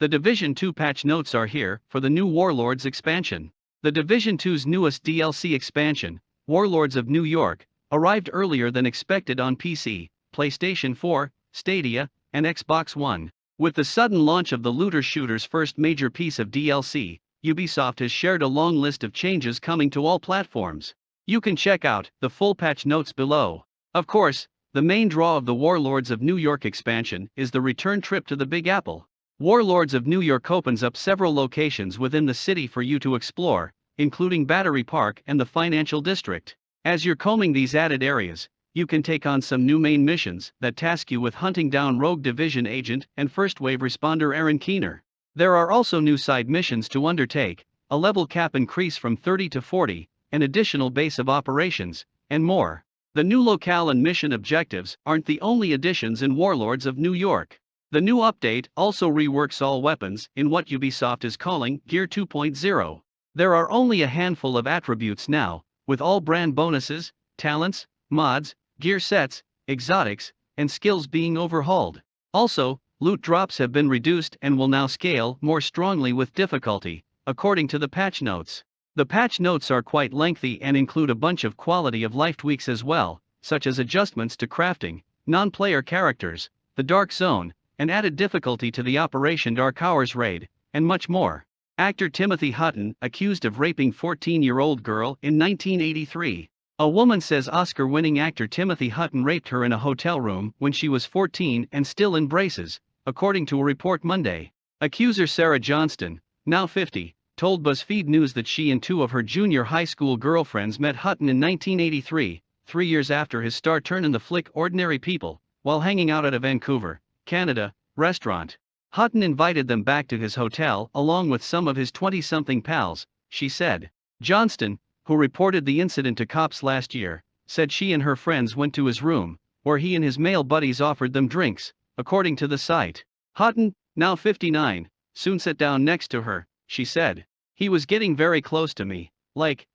The Division 2 patch notes are here for the new Warlords expansion. The Division 2's newest DLC expansion, Warlords of New York, arrived earlier than expected on PC, PlayStation 4, Stadia, and Xbox One. With the sudden launch of the looter shooter's first major piece of DLC, Ubisoft has shared a long list of changes coming to all platforms. You can check out the full patch notes below. Of course, the main draw of the Warlords of New York expansion is the return trip to the Big Apple. Warlords of New York opens up several locations within the city for you to explore, including Battery Park and the Financial District. As you're combing these added areas, you can take on some new main missions that task you with hunting down rogue division agent and first wave responder Aaron Keener. There are also new side missions to undertake, a level cap increase from 30 to 40, an additional base of operations, and more. The new locale and mission objectives aren't the only additions in Warlords of New York. The new update also reworks all weapons in what Ubisoft is calling Gear 2.0. There are only a handful of attributes now, with all brand bonuses, talents, mods, gear sets, exotics, and skills being overhauled. Also, loot drops have been reduced and will now scale more strongly with difficulty, according to the patch notes. The patch notes are quite lengthy and include a bunch of quality of life tweaks as well, such as adjustments to crafting, non-player characters, the Dark Zone, and added difficulty to the Operation Dark Hours raid, and much more. Actor Timothy Hutton accused of raping 14-year-old girl in 1983. A woman says Oscar-winning actor Timothy Hutton raped her in a hotel room when she was 14 and still in braces, according to a report Monday. Accuser Sarah Johnston, now 50, told BuzzFeed News that she and two of her junior high school girlfriends met Hutton in 1983, 3 years after his star turn in the flick Ordinary People, while hanging out at a Vancouver, Canada, restaurant. Hutton invited them back to his hotel along with some of his 20-something pals, she said. Johnston, who reported the incident to cops last year, said she and her friends went to his room, where he and his male buddies offered them drinks, according to the site. Hutton, now 59, soon sat down next to her, she said. He was getting very close to me, like,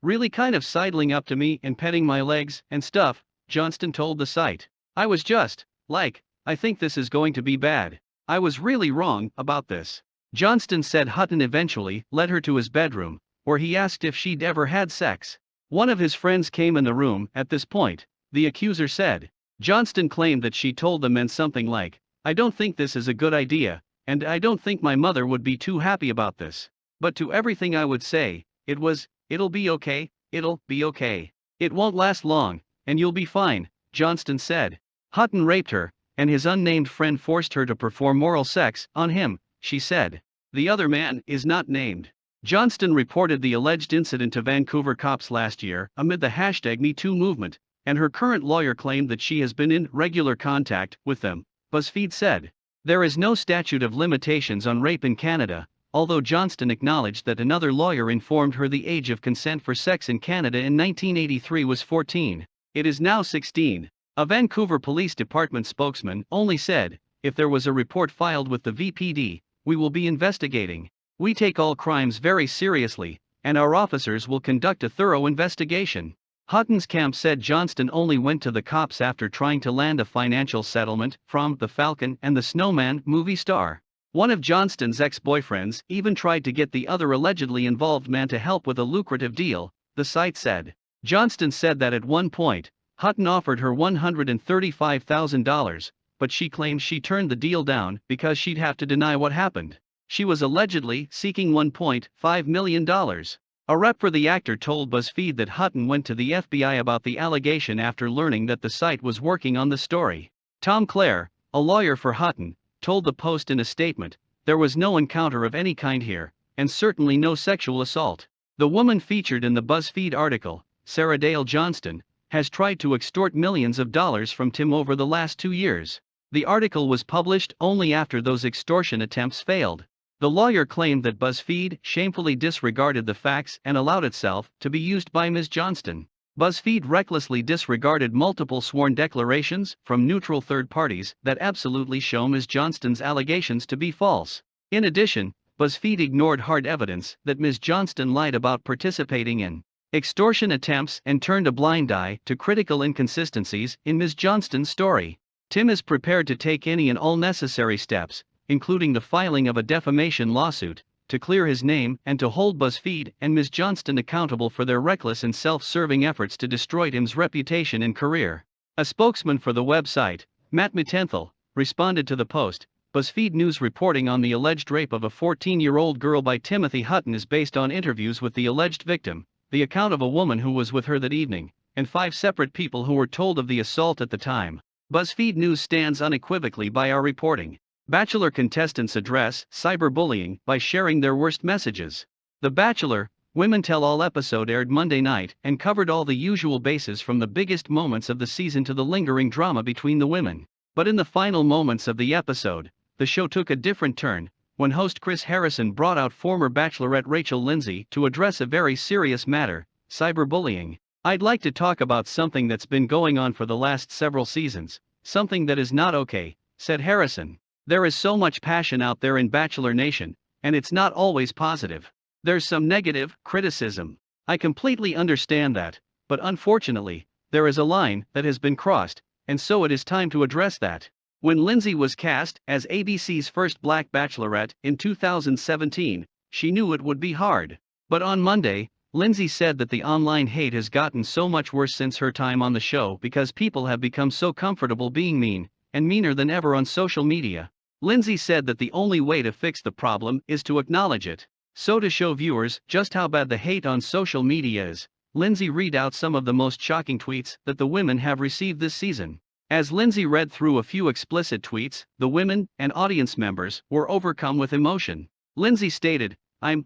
really kind of sidling up to me and petting my legs and stuff, Johnston told the site. I was just, like, I think this is going to be bad. I was really wrong about this. Johnston said Hutton eventually led her to his bedroom, where he asked if she'd ever had sex. One of his friends came in the room at this point, the accuser said. Johnston claimed that she told the men something like, I don't think this is a good idea, and I don't think my mother would be too happy about this. But to everything I would say, it was, it'll be okay, it'll be okay. It won't last long, and you'll be fine, Johnston said. Hutton raped her, and his unnamed friend forced her to perform oral sex on him, she said. The other man is not named. Johnston reported the alleged incident to Vancouver cops last year amid the #MeToo movement, and her current lawyer claimed that she has been in regular contact with them, BuzzFeed said. There is no statute of limitations on rape in Canada, although Johnston acknowledged that another lawyer informed her the age of consent for sex in Canada in 1983 was 14. It is now 16. A Vancouver Police Department spokesman only said, if there was a report filed with the VPD, we will be investigating. We take all crimes very seriously, and our officers will conduct a thorough investigation. Hutton's camp said Johnston only went to the cops after trying to land a financial settlement from The Falcon and the Snowman movie star. One of Johnston's ex-boyfriends even tried to get the other allegedly involved man to help with a lucrative deal, the site said. Johnston said that at one point, Hutton offered her $135,000, but she claimed she turned the deal down because she'd have to deny what happened. She was allegedly seeking $1.5 million. A rep for the actor told BuzzFeed that Hutton went to the FBI about the allegation after learning that the site was working on the story. Tom Clare, a lawyer for Hutton, told the Post in a statement, there was no encounter of any kind here, and certainly no sexual assault. The woman featured in the BuzzFeed article, Sarah Dale Johnston, has tried to extort millions of dollars from Tim over the last 2 years. The article was published only after those extortion attempts failed. The lawyer claimed that BuzzFeed shamefully disregarded the facts and allowed itself to be used by Ms. Johnston. BuzzFeed recklessly disregarded multiple sworn declarations from neutral third parties that absolutely show Ms. Johnston's allegations to be false. In addition, BuzzFeed ignored hard evidence that Ms. Johnston lied about participating in extortion attempts and turned a blind eye to critical inconsistencies in Ms. Johnston's story. Tim is prepared to take any and all necessary steps including the filing of a defamation lawsuit, to clear his name and to hold BuzzFeed and Ms. Johnston accountable for their reckless and self-serving efforts to destroy Tim's reputation and career. A spokesman for the website, Matt Mitenthal, responded to the post. BuzzFeed News reporting on the alleged rape of a 14-year-old girl by Timothy Hutton is based on interviews with the alleged victim, the account of a woman who was with her that evening, and 5 separate people who were told of the assault at the time. BuzzFeed News stands unequivocally by our reporting. Bachelor contestants address cyberbullying by sharing their worst messages. The Bachelor, Women Tell All episode aired Monday night and covered all the usual bases from the biggest moments of the season to the lingering drama between the women. But in the final moments of the episode, the show took a different turn, when host Chris Harrison brought out former Bachelorette Rachel Lindsay to address a very serious matter, cyberbullying. I'd like to talk about something that's been going on for the last several seasons, something that is not okay, said Harrison. There is so much passion out there in Bachelor Nation, and it's not always positive. There's some negative criticism. I completely understand that, but unfortunately, there is a line that has been crossed, and so it is time to address that. When Lindsay was cast as ABC's first Black Bachelorette in 2017, she knew it would be hard. But on Monday, Lindsay said that the online hate has gotten so much worse since her time on the show because people have become so comfortable being mean, and meaner than ever on social media. Lindsay said that the only way to fix the problem is to acknowledge it. So to show viewers just how bad the hate on social media is, Lindsay read out some of the most shocking tweets that the women have received this season. As Lindsay read through a few explicit tweets, the women and audience members were overcome with emotion. Lindsay stated, "I'm,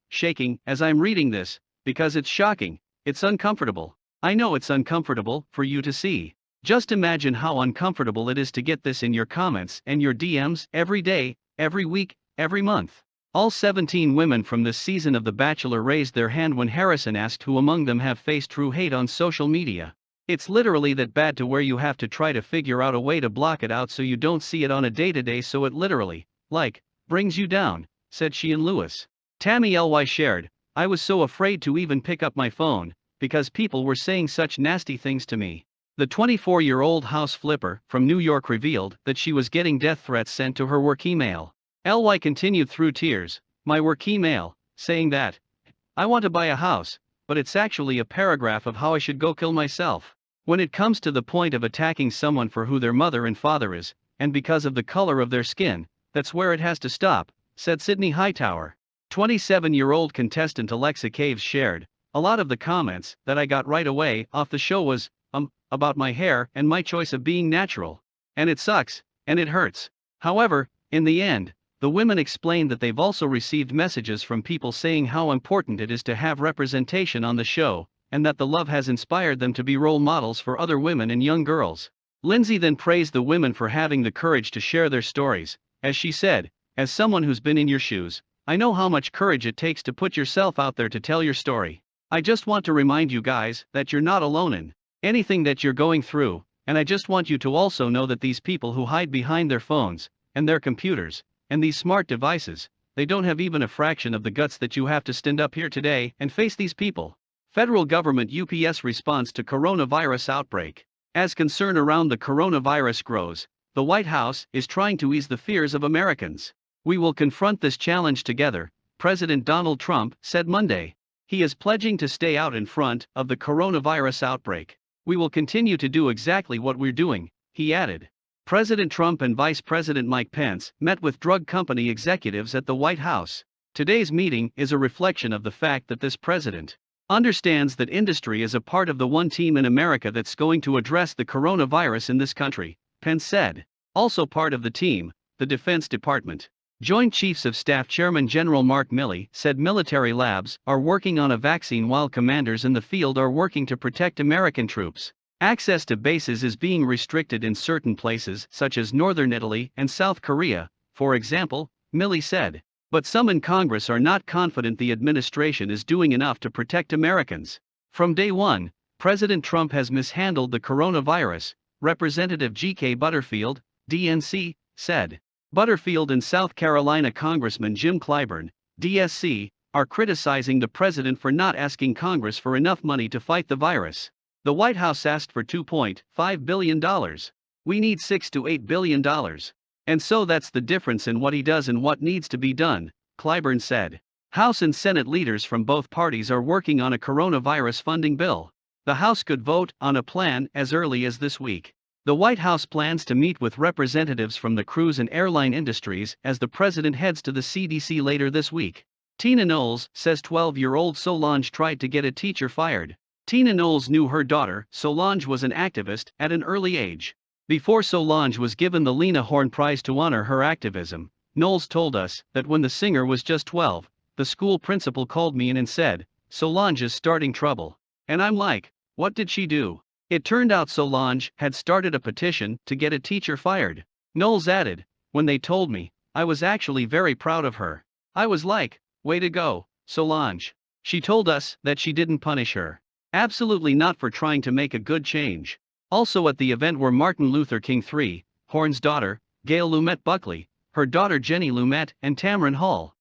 shaking as I'm reading this, because it's shocking, it's uncomfortable. I know it's uncomfortable for you to see. Just imagine how uncomfortable it is to get this in your comments and your DMs every day, every week, every month." All 17 women from this season of The Bachelor raised their hand when Harrison asked who among them have faced true hate on social media. "It's literally that bad to where you have to try to figure out a way to block it out so you don't see it on a day-to-day, so it literally, brings you down," said Sheehan Lewis. Tammy Ly shared, "I was so afraid to even pick up my phone, because people were saying such nasty things to me." The 24-year-old house flipper from New York revealed that she was getting death threats sent to her work email. Ly continued through tears, "My work email, saying that I want to buy a house, but it's actually a paragraph of how I should go kill myself. When it comes to the point of attacking someone for who their mother and father is, and because of the color of their skin, that's where it has to stop," said Sydney Hightower. 27-year-old contestant Alexa Caves shared, "A lot of the comments that I got right away off the show was, about my hair and my choice of being natural. And it sucks, and it hurts." However, in the end, the women explained that they've also received messages from people saying how important it is to have representation on the show, and that the love has inspired them to be role models for other women and young girls. Lindsay then praised the women for having the courage to share their stories, as she said, "As someone who's been in your shoes, I know how much courage it takes to put yourself out there to tell your story. I just want to remind you guys that you're not alone in anything that you're going through, and I just want you to also know that these people who hide behind their phones, and their computers, and these smart devices, they don't have even a fraction of the guts that you have to stand up here today and face these people." Federal government UPS response to coronavirus outbreak. As concern around the coronavirus grows, the White House is trying to ease the fears of Americans. "We will confront this challenge together," President Donald Trump said Monday. He is pledging to stay out in front of the coronavirus outbreak. "We will continue to do exactly what we're doing," he added. President Trump and Vice President Mike Pence met with drug company executives at the White House. Today's meeting is a reflection of the fact that this president understands that industry is a part of the one team in America that's going to address the coronavirus in this country, Pence said. Also part of the team, the Defense Department. Joint Chiefs of Staff Chairman General Mark Milley said military labs are working on a vaccine while commanders in the field are working to protect American troops. Access to bases is being restricted in certain places such as northern Italy and South Korea, for example, Milley said. But some in Congress are not confident the administration is doing enough to protect Americans. From day one, President Trump has mishandled the coronavirus, Representative G.K. Butterfield, DNC, said. Butterfield and South Carolina Congressman Jim Clyburn, DSC, are criticizing the president for not asking Congress for enough money to fight the virus. The White House asked for $2.5 billion. "We need $6 to $8 billion. And so that's the difference in what he does and what needs to be done, Clyburn said. House and Senate leaders from both parties are working on a coronavirus funding bill. The House could vote on a plan as early as this week. The White House plans to meet with representatives from the cruise and airline industries as the president heads to the CDC later this week. Tina Knowles says 12-year-old Solange tried to get a teacher fired. Tina Knowles knew her daughter, Solange, was an activist at an early age. Before Solange was given the Lena Horne Prize to honor her activism, Knowles told us that when the singer was just 12, the school principal called me in and said, "Solange is starting trouble." And I'm like, what did she do? It turned out Solange had started a petition to get a teacher fired. Knowles added, "When they told me, I was actually very proud of her. I was like, way to go, Solange." She told us that she didn't punish her. Absolutely not, for trying to make a good change. Also at the event were Martin Luther King III, Horne's daughter, Gail Lumet Buckley, her daughter Jenny Lumet, and Tamron Hall.